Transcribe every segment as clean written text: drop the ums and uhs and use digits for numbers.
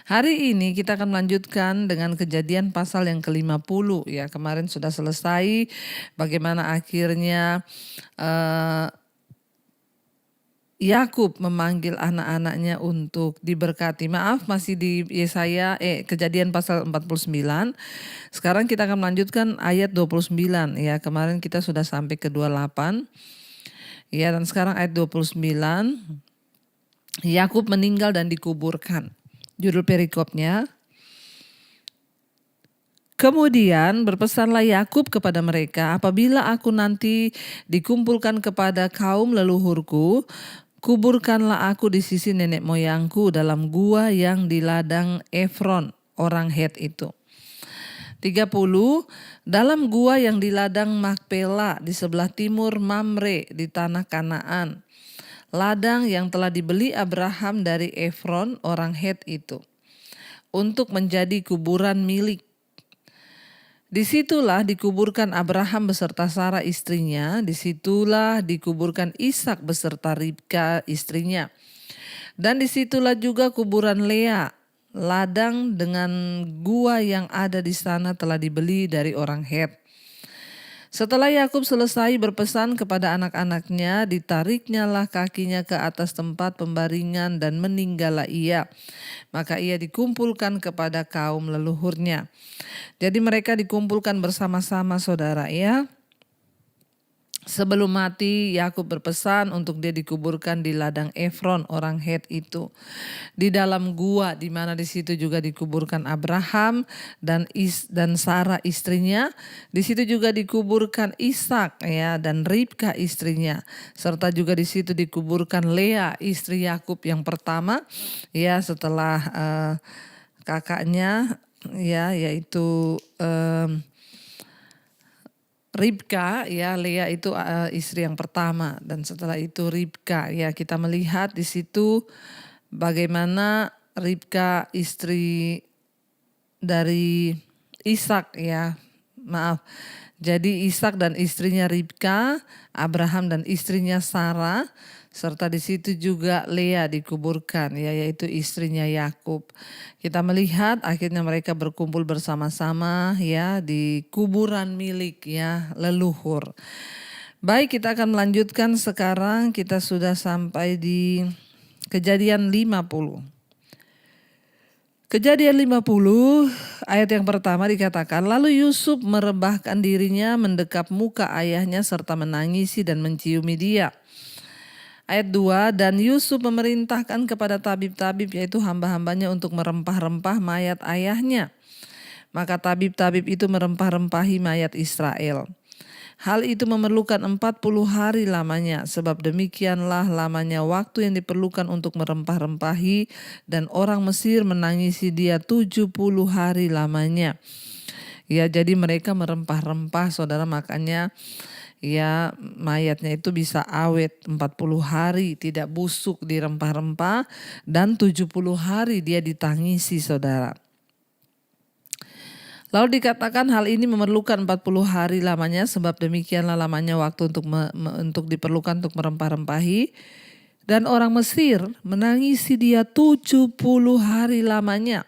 Hari ini kita akan melanjutkan dengan Kejadian pasal yang ke-50 ya. Kemarin sudah selesai bagaimana akhirnya Yakub memanggil anak-anaknya untuk diberkati. Maaf, masih di Kejadian pasal 49. Sekarang kita akan melanjutkan ayat 29 ya. Kemarin kita sudah sampai ke 28. Ya, dan sekarang ayat 29. Yakub meninggal dan dikuburkan. Judul perikopnya, kemudian berpesanlah Yakub kepada mereka, apabila aku nanti dikumpulkan kepada kaum leluhurku, kuburkanlah aku di sisi nenek moyangku dalam gua yang di ladang Efron, orang Het itu. 30, dalam gua yang di ladang Makpela di sebelah timur Mamre di tanah Kanaan, ladang yang telah dibeli Abraham dari Efron, orang Het itu, untuk menjadi kuburan milik. Disitulah dikuburkan Abraham beserta Sarah istrinya, disitulah dikuburkan Ishak beserta Ribka istrinya. Dan disitulah juga kuburan Lea, ladang dengan gua yang ada di sana telah dibeli dari orang Het. Setelah Yakub selesai berpesan kepada anak-anaknya, ditariknyalah kakinya ke atas tempat pembaringan dan meninggallah ia. Maka ia dikumpulkan kepada kaum leluhurnya. Jadi mereka dikumpulkan bersama-sama, saudara ya. Sebelum mati, Yakub berpesan untuk dia dikuburkan di ladang Efron, orang Het itu, di dalam gua, di mana di situ juga dikuburkan Abraham dan Sarah istrinya. Di situ juga dikuburkan Ishak ya dan Ribka istrinya, serta juga di situ dikuburkan Lea istri Yakub yang pertama ya setelah kakaknya ya, yaitu Ribka ya. Lea itu istri yang pertama, dan setelah itu Ribka ya. Kita melihat di situ bagaimana Ribka istri dari Ishak ya. Maaf. Jadi Ishak dan istrinya Ribka, Abraham dan istrinya Sarah, serta di situ juga Lea dikuburkan ya, yaitu istrinya Yakub. Kita melihat akhirnya mereka berkumpul bersama-sama ya di kuburan milik ya leluhur. Baik, kita akan melanjutkan sekarang. Kita sudah sampai di Kejadian 50. Kejadian 50 ayat yang pertama dikatakan, lalu Yusuf merebahkan dirinya mendekap muka ayahnya serta menangisi dan menciumi dia. Ayat 2, dan Yusuf memerintahkan kepada tabib-tabib, yaitu hamba-hambanya, untuk merempah-rempah mayat ayahnya. Maka tabib-tabib itu merempah-rempahi mayat Israel. Hal itu memerlukan 40 hari lamanya, sebab demikianlah lamanya waktu yang diperlukan untuk merempah-rempahi, dan orang Mesir menangisi dia 70 hari lamanya. Ya, jadi mereka merempah-rempah, saudara, makanya ya mayatnya itu bisa awet 40 hari, tidak busuk di rempah-rempah, dan 70 hari dia ditangisi, saudara. Lalu dikatakan hal ini memerlukan 40 hari lamanya, sebab demikianlah lamanya waktu untuk diperlukan untuk merempah-rempahi. Dan orang Mesir menangisi dia 70 hari lamanya.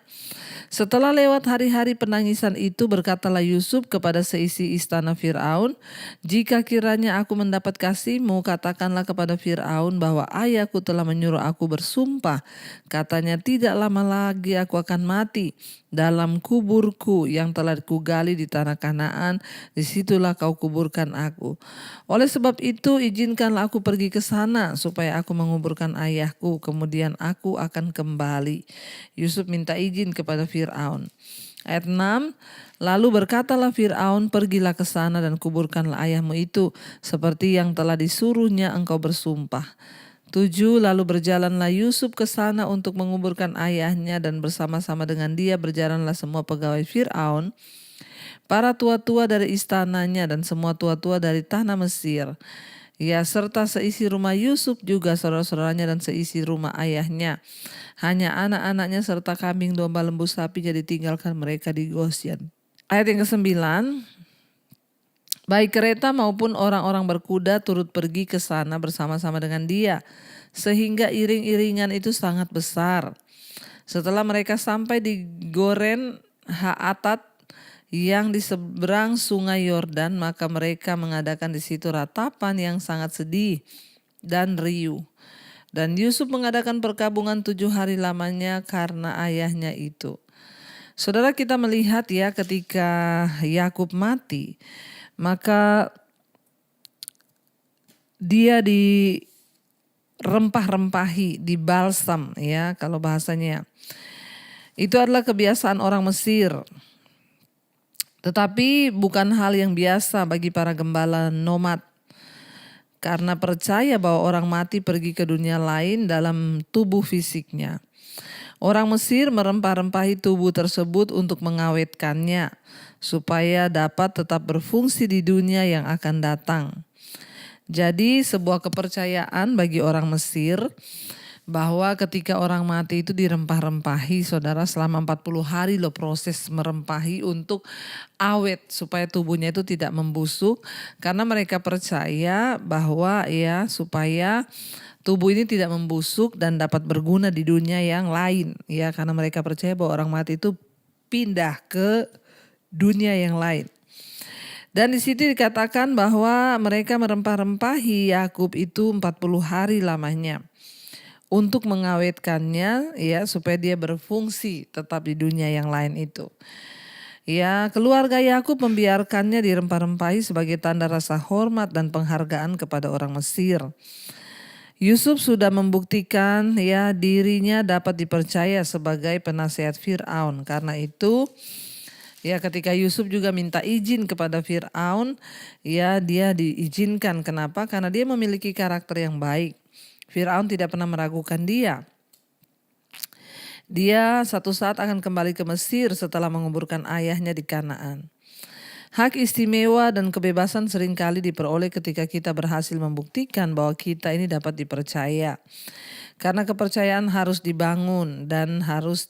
Setelah lewat hari-hari penangisan itu, berkatalah Yusuf kepada seisi istana Fir'aun, jika kiranya aku mendapat kasihmu, katakanlah kepada Fir'aun bahwa ayahku telah menyuruh aku bersumpah. Katanya, tidak lama lagi aku akan mati dalam kuburku yang telah kugali di tanah Kanaan, disitulah kau kuburkan aku. Oleh sebab itu izinkanlah aku pergi ke sana supaya aku menguburkan ayahku, kemudian aku akan kembali. Yusuf minta izin kepada Fir'aun. Ayat 6, lalu berkatalah Fir'aun, pergilah ke sana dan kuburkanlah ayahmu itu seperti yang telah disuruhnya engkau bersumpah. 7, lalu berjalanlah Yusuf ke sana untuk menguburkan ayahnya, dan bersama-sama dengan dia berjalanlah semua pegawai Fir'aun, para tua-tua dari istananya dan semua tua-tua dari tanah Mesir. Ya, serta seisi rumah Yusuf juga, saudara-saudaranya dan seisi rumah ayahnya. Hanya anak-anaknya serta kambing, domba, lembu, sapi jadi tinggalkan mereka di Gosyen. Ayat yang ke-9, baik kereta maupun orang-orang berkuda turut pergi ke sana bersama-sama dengan dia, sehingga iring-iringan itu sangat besar. Setelah mereka sampai di Goren Haatat yang di seberang sungai Yordan, maka mereka mengadakan di situ ratapan yang sangat sedih dan riuh. Dan Yusuf mengadakan perkabungan 7 hari lamanya karena ayahnya itu. Saudara, kita melihat ya, ketika Yakub mati, maka dia dirempah-rempahi, dibalsam ya kalau bahasanya. Itu adalah kebiasaan orang Mesir. Tetapi bukan hal yang biasa bagi para gembala nomad. Karena percaya bahwa orang mati pergi ke dunia lain dalam tubuh fisiknya. Orang Mesir merempah-rempahi tubuh tersebut untuk mengawetkannya, supaya dapat tetap berfungsi di dunia yang akan datang. Jadi sebuah kepercayaan bagi orang Mesir bahwa ketika orang mati itu dirempah-rempahi, saudara, selama 40 hari loh proses merempahi untuk awet supaya tubuhnya itu tidak membusuk, karena mereka percaya bahwa ya supaya tubuh ini tidak membusuk dan dapat berguna di dunia yang lain ya, karena mereka percaya bahwa orang mati itu pindah ke dunia yang lain. Dan di situ dikatakan bahwa mereka merempah-rempahi Yakub itu 40 hari lamanya untuk mengawetkannya ya supaya dia berfungsi tetap di dunia yang lain itu. Ya, keluarga Yakub membiarkannya dirempah-rempahi sebagai tanda rasa hormat dan penghargaan kepada orang Mesir. Yusuf sudah membuktikan ya dirinya dapat dipercaya sebagai penasehat Firaun. Karena itu ya ketika Yusuf juga minta izin kepada Firaun, ya dia diizinkan. Kenapa? Karena dia memiliki karakter yang baik. Firaun tidak pernah meragukan dia. Dia satu saat akan kembali ke Mesir setelah menguburkan ayahnya di Kanaan. Hak istimewa dan kebebasan seringkali diperoleh ketika kita berhasil membuktikan bahwa kita ini dapat dipercaya. Karena kepercayaan harus dibangun dan harus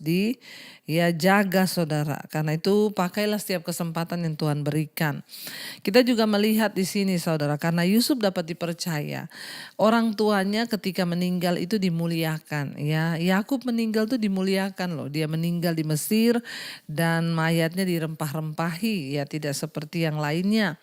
jaga, saudara. Karena itu pakailah setiap kesempatan yang Tuhan berikan. Kita juga melihat di sini, saudara, karena Yusuf dapat dipercaya, orang tuanya ketika meninggal itu dimuliakan. Ya, Yakub meninggal itu dimuliakan loh. Dia meninggal di Mesir dan mayatnya dirempah-rempahi, ya tidak seperti yang lainnya.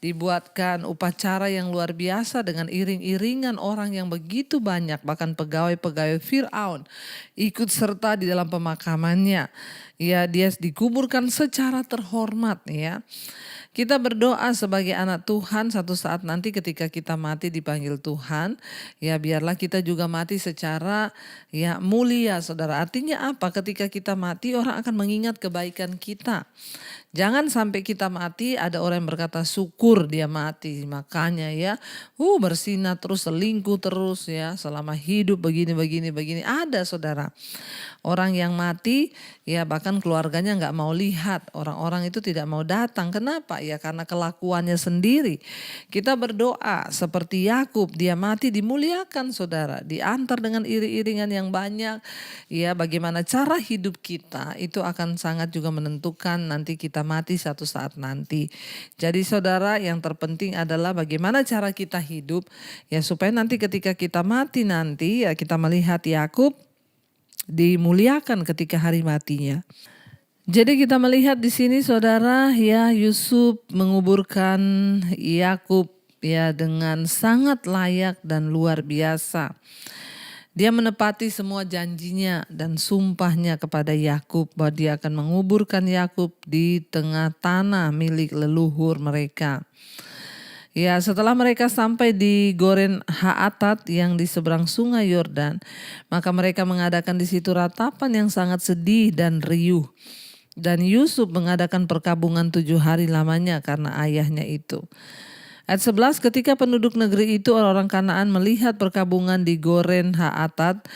Dibuatkan upacara yang luar biasa dengan iring-iringan orang yang begitu banyak, bahkan pegawai-pegawai Firaun ikut serta di dalam pemakamannya. Ya, dia dikuburkan secara terhormat ya. Kita berdoa sebagai anak Tuhan, satu saat nanti ketika kita mati dipanggil Tuhan, ya biarlah kita juga mati secara ya mulia, saudara. Artinya apa? Ketika kita mati orang akan mengingat kebaikan kita. Jangan sampai kita mati ada orang yang berkata syukur dia mati, makanya ya bersinah terus, selingkuh terus ya selama hidup begini. Ada, saudara, orang yang mati ya bahkan keluarganya nggak mau lihat, orang-orang itu tidak mau datang. Kenapa? Ya karena kelakuannya sendiri. Kita berdoa seperti Yakub, dia mati dimuliakan, saudara, diantar dengan iring-iringan yang banyak. Ya, bagaimana cara hidup kita itu akan sangat juga menentukan nanti kita mati satu saat nanti. Jadi saudara, yang terpenting adalah bagaimana cara kita hidup ya supaya nanti ketika kita mati nanti ya kita melihat Yakub dimuliakan ketika hari matinya. Jadi kita melihat di sini, saudara, ya Yusuf menguburkan Yakub ya dengan sangat layak dan luar biasa. Dia menepati semua janjinya dan sumpahnya kepada Yakub bahwa dia akan menguburkan Yakub di tengah tanah milik leluhur mereka. Ya, setelah mereka sampai di Goren Haatat yang di seberang sungai Yordan, maka mereka mengadakan di situ ratapan yang sangat sedih dan riuh. Dan Yusuf mengadakan perkabungan 7 hari lamanya karena ayahnya itu. Ayat 11, ketika penduduk negeri itu orang-orang Kanaan melihat perkabungan di Goren Haatat,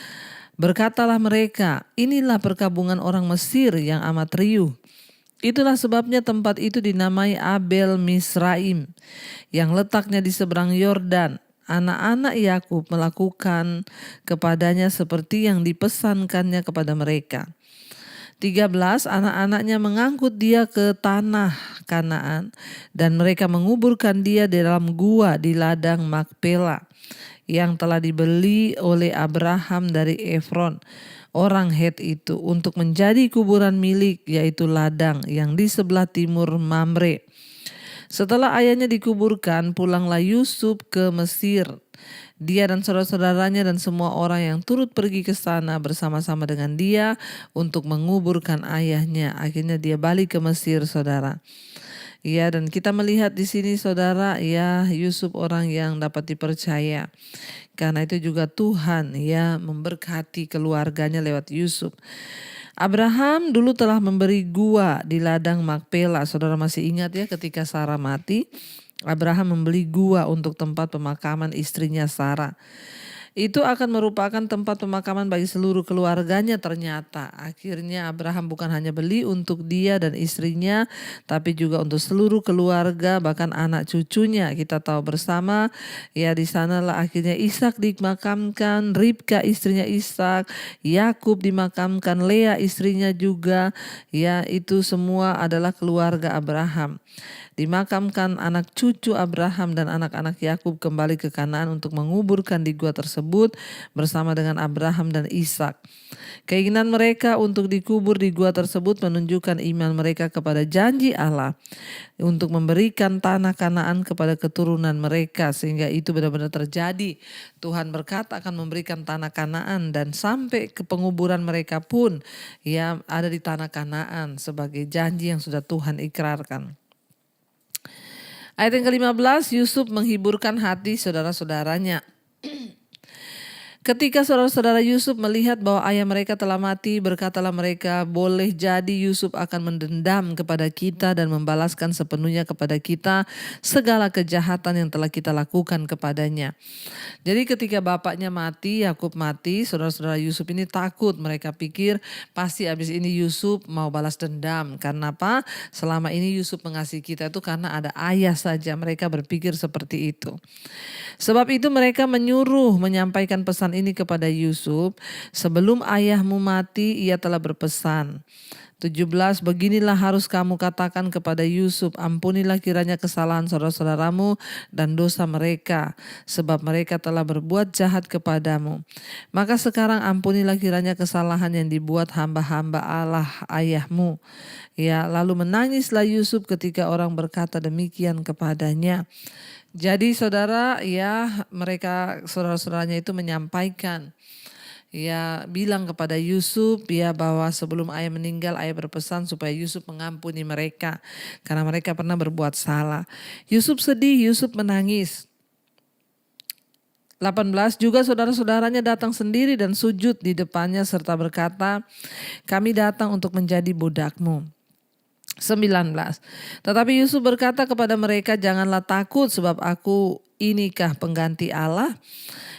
berkatalah mereka, inilah perkabungan orang Mesir yang amat riuh. Itulah sebabnya tempat itu dinamai Abel Misraim, yang letaknya di seberang Yordan. Anak-anak Yakub melakukan kepadanya seperti yang dipesankannya kepada mereka. 13, anak-anaknya mengangkut dia ke tanah Kanaan dan mereka menguburkan dia di dalam gua di ladang Makpela yang telah dibeli oleh Abraham dari Efron orang Het itu untuk menjadi kuburan milik, yaitu ladang yang di sebelah timur Mamre. Setelah ayahnya dikuburkan, pulanglah Yusuf ke Mesir. Dia dan saudara-saudaranya dan semua orang yang turut pergi ke sana bersama-sama dengan dia untuk menguburkan ayahnya. Akhirnya dia balik ke Mesir, saudara. Ya, dan kita melihat di sini, saudara, ya, Yusuf orang yang dapat dipercaya. Karena itu juga Tuhan ya memberkati keluarganya lewat Yusuf. Abraham dulu telah memberi gua di ladang Makpela. Saudara masih ingat ya, ketika Sarah mati, Abraham membeli gua untuk tempat pemakaman istrinya Sarah. Itu akan merupakan tempat pemakaman bagi seluruh keluarganya ternyata. Akhirnya Abraham bukan hanya beli untuk dia dan istrinya, tapi juga untuk seluruh keluarga, bahkan anak cucunya. Kita tahu bersama ya, di sanalah akhirnya Ishak dimakamkan, Ribka istrinya Ishak, Yakub dimakamkan, Lea istrinya juga. Ya, itu semua adalah keluarga Abraham. Dimakamkan anak cucu Abraham dan anak-anak Yakub kembali ke Kanaan untuk menguburkan di gua tersebut bersama dengan Abraham dan Ishak. Keinginan mereka untuk dikubur di gua tersebut menunjukkan iman mereka kepada janji Allah untuk memberikan tanah Kanaan kepada keturunan mereka, sehingga itu benar-benar terjadi. Tuhan berkata akan memberikan tanah Kanaan, dan sampai ke penguburan mereka pun ya ada di tanah Kanaan sebagai janji yang sudah Tuhan ikrarkan. Ayat yang ke-15, Yusuf menghiburkan hati saudara-saudaranya. Ketika saudara-saudara Yusuf melihat bahwa ayah mereka telah mati, berkatalah mereka, boleh jadi Yusuf akan mendendam kepada kita dan membalaskan sepenuhnya kepada kita segala kejahatan yang telah kita lakukan kepadanya. Jadi ketika bapaknya mati, Yakub mati, saudara-saudara Yusuf ini takut. Mereka pikir pasti habis ini Yusuf mau balas dendam. Karena apa? Selama ini Yusuf mengasihi kita itu karena ada ayah saja. Mereka berpikir seperti itu. Sebab itu mereka menyuruh menyampaikan pesan ini kepada Yusuf. Sebelum ayahmu mati, ia telah berpesan. 17, beginilah harus kamu katakan kepada Yusuf, ampunilah kiranya kesalahan saudara-saudaramu dan dosa mereka, sebab mereka telah berbuat jahat kepadamu. Maka sekarang ampunilah kiranya kesalahan yang dibuat hamba-hamba Allah ayahmu. Ya, lalu menangislah Yusuf ketika orang berkata demikian kepadanya. Jadi saudara, ya mereka saudara-saudaranya itu menyampaikan, ya bilang kepada Yusuf ya bahwa sebelum ayah meninggal, ayah berpesan supaya Yusuf mengampuni mereka karena mereka pernah berbuat salah. Yusuf sedih, Yusuf menangis. 18, juga saudara-saudaranya datang sendiri dan sujud di depannya serta berkata, kami datang untuk menjadi budakmu. 19, tetapi Yusuf berkata kepada mereka, janganlah takut sebab aku inikah pengganti Allah.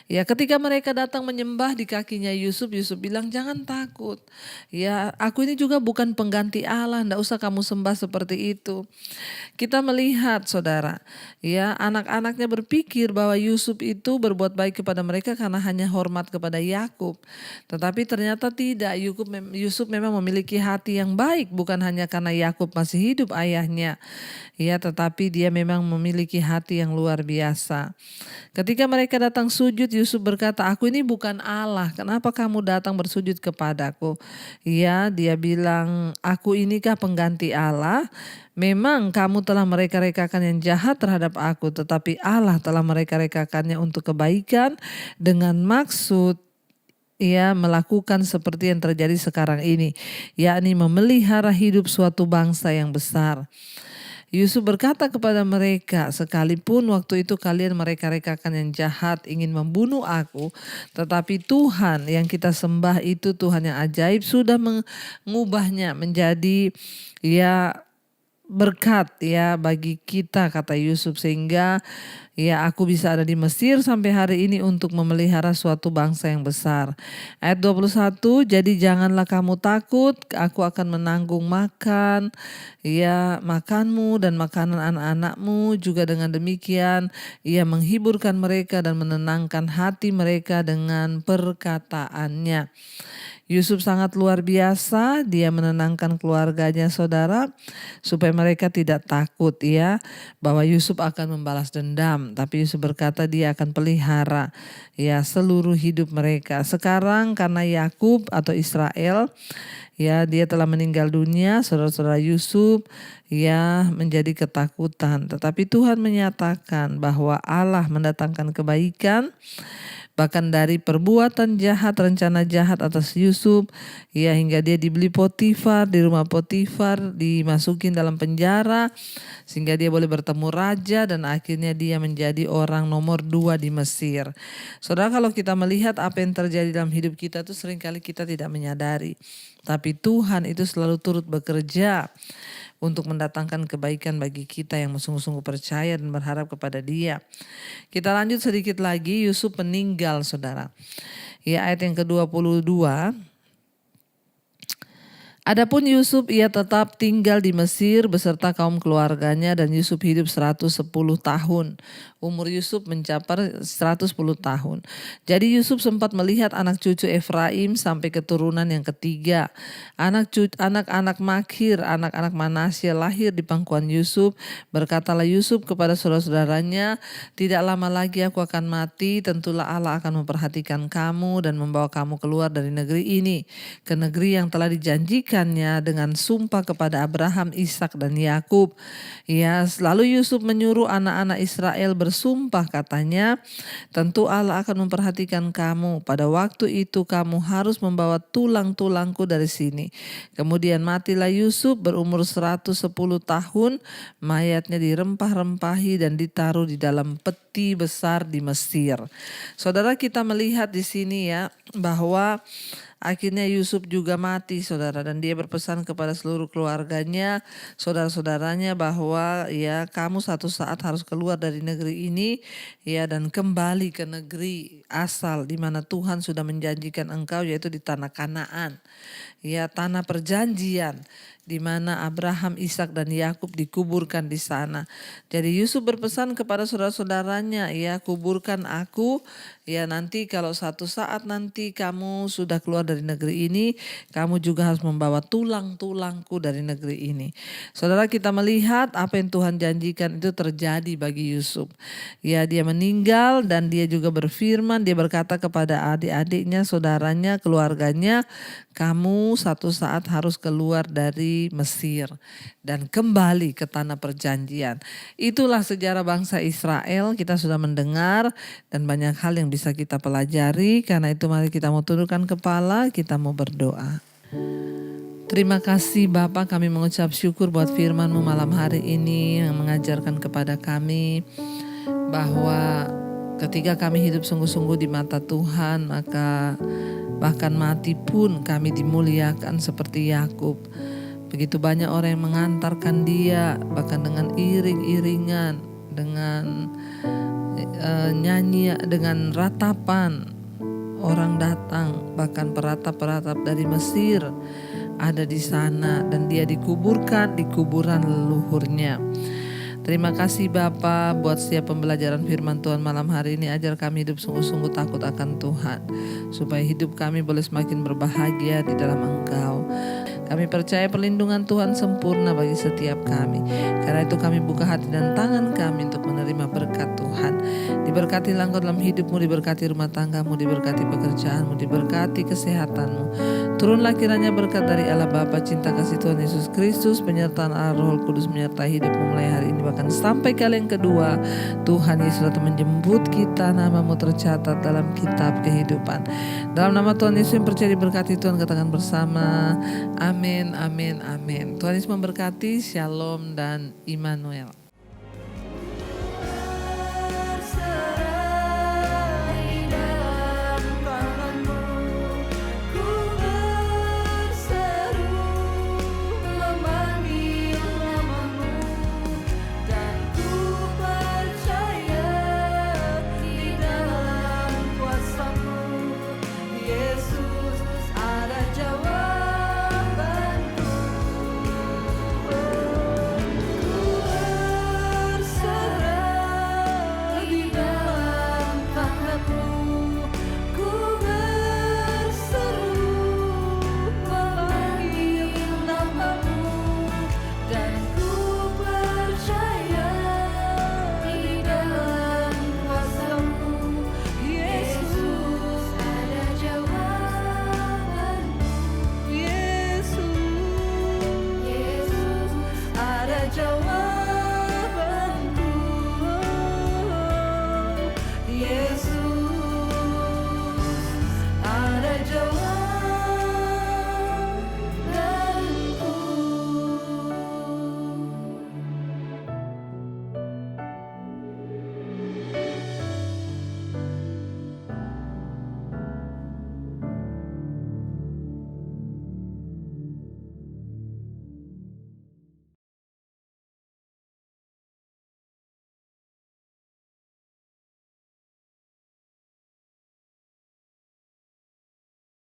Ya, ketika mereka datang menyembah di kakinya Yusuf, Yusuf bilang jangan takut. Ya, aku ini juga bukan pengganti Allah, enggak usah kamu sembah seperti itu. Kita melihat saudara, ya anak-anaknya berpikir bahwa Yusuf itu berbuat baik kepada mereka karena hanya hormat kepada Yakub. Tetapi ternyata tidak, Yusuf memang memiliki hati yang baik, bukan hanya karena Yakub masih hidup ayahnya. Ya, tetapi dia memang memiliki hati yang luar biasa. Ketika mereka datang sujud, Yusuf berkata, aku ini bukan Allah, kenapa kamu datang bersujud kepadaku? Ya, dia bilang, aku inikah pengganti Allah? Memang kamu telah mereka-rekakan yang jahat terhadap aku, tetapi Allah telah mereka-rekakannya untuk kebaikan dengan maksud ia melakukan seperti yang terjadi sekarang ini, yakni memelihara hidup suatu bangsa yang besar. Yusuf berkata kepada mereka, sekalipun waktu itu kalian mereka-rekakan yang jahat ingin membunuh aku, tetapi Tuhan yang kita sembah itu Tuhan yang ajaib sudah mengubahnya menjadi ya berkat ya bagi kita, kata Yusuf, sehingga ya aku bisa ada di Mesir sampai hari ini untuk memelihara suatu bangsa yang besar. Ayat 21, jadi janganlah kamu takut, aku akan menanggung makan ya makanmu dan makanan anak-anakmu. Juga dengan demikian ia menghiburkan mereka dan menenangkan hati mereka dengan perkataannya. Yusuf sangat luar biasa, dia menenangkan keluarganya saudara supaya mereka tidak takut ya bahwa Yusuf akan membalas dendam. Abraham, tapi Yusuf berkata dia akan pelihara ya seluruh hidup mereka. Sekarang karena Yakub atau Israel ya dia telah meninggal dunia, saudara-saudara Yusuf ya menjadi ketakutan. Tetapi Tuhan menyatakan bahwa Allah mendatangkan kebaikan. Bahkan dari perbuatan jahat, rencana jahat atas Yusuf, ya hingga dia dibeli Potifar, di rumah Potifar, dimasukin dalam penjara, sehingga dia boleh bertemu raja dan akhirnya dia menjadi orang nomor 2 di Mesir. Saudara, kalau kita melihat apa yang terjadi dalam hidup kita itu seringkali kita tidak menyadari. Tapi Tuhan itu selalu turut bekerja untuk mendatangkan kebaikan bagi kita yang sungguh-sungguh percaya dan berharap kepada Dia. Kita lanjut sedikit lagi, Yusuf meninggal, saudara. Ya, ayat yang ke-22. Adapun Yusuf ia tetap tinggal di Mesir beserta kaum keluarganya dan Yusuf hidup 110 tahun. Umur Yusuf mencapai 110 tahun. Jadi Yusuf sempat melihat anak cucu Efraim sampai keturunan yang ketiga. Anak-anak Makhir, anak-anak Manasye lahir di pangkuan Yusuf. Berkatalah Yusuf kepada saudara-saudaranya, tidak lama lagi aku akan mati, tentulah Allah akan memperhatikan kamu dan membawa kamu keluar dari negeri ini, ke negeri yang telah dijanjikan dengan sumpah kepada Abraham, Ishak dan Yakub. Ya, lalu Yusuf menyuruh anak-anak Israel bersumpah, katanya, tentu Allah akan memperhatikan kamu. Pada waktu itu kamu harus membawa tulang-tulangku dari sini. Kemudian matilah Yusuf berumur 110 tahun. Mayatnya dirempah-rempahi dan ditaruh di dalam peti besar di Mesir. Saudara, kita melihat di sini ya bahwa akhirnya Yusuf juga mati, saudara, dan dia berpesan kepada seluruh keluarganya, saudara-saudaranya bahwa ya kamu satu saat harus keluar dari negeri ini ya dan kembali ke negeri asal di mana Tuhan sudah menjanjikan engkau, yaitu di tanah Kanaan. Ya, tanah perjanjian di mana Abraham, Ishak dan Yakub dikuburkan di sana. Jadi Yusuf berpesan kepada saudara-saudaranya, ya kuburkan aku, ya nanti kalau satu saat nanti kamu sudah keluar dari negeri ini, kamu juga harus membawa tulang-tulangku dari negeri ini. Saudara, kita melihat apa yang Tuhan janjikan itu terjadi bagi Yusuf. Ya, dia meninggal dan dia juga berfirman, dia berkata kepada adik-adiknya, saudaranya, keluarganya, kamu satu saat harus keluar dari Mesir dan kembali ke tanah perjanjian. Itulah sejarah bangsa Israel, kita sudah mendengar dan banyak hal yang bisa kita pelajari. Karena itu mari kita mau tundukkan kepala, kita mau berdoa. Terima kasih Bapa, kami mengucap syukur buat firman-Mu malam hari ini yang mengajarkan kepada kami bahwa ketika kami hidup sungguh-sungguh di mata Tuhan, maka bahkan mati pun kami dimuliakan seperti Yakub. Begitu banyak orang yang mengantarkan dia, bahkan dengan iring-iringan, dengan nyanyi, dengan ratapan. Orang datang, bahkan peratap-peratap dari Mesir ada di sana dan dia dikuburkan di kuburan leluhurnya. Terima kasih Bapa buat setiap pembelajaran firman Tuhan malam hari ini. Ajar kami hidup sungguh-sungguh takut akan Tuhan, supaya hidup kami boleh semakin berbahagia di dalam Engkau. Kami percaya perlindungan Tuhan sempurna bagi setiap kami. Karena itu kami buka hati dan tangan kami untuk menerima berkat Tuhan. Diberkatilah Engkau dalam hidupmu, diberkati rumah tanggamu, diberkati pekerjaanmu, diberkati kesehatanmu. Turunlah kiranya berkat dari Allah Bapa, cinta kasih Tuhan Yesus Kristus, penyertaan Allah Roh Kudus menyertai hidupmu mulai hari ini bahkan sampai kali yang kedua. Tuhan Yesus telah menjemput kita, namamu tercatat dalam kitab kehidupan. Dalam nama Tuhan Yesus yang percaya diberkati Tuhan, katakan bersama, amin, amin, amin. Tuhan Yesus memberkati, shalom dan Immanuel.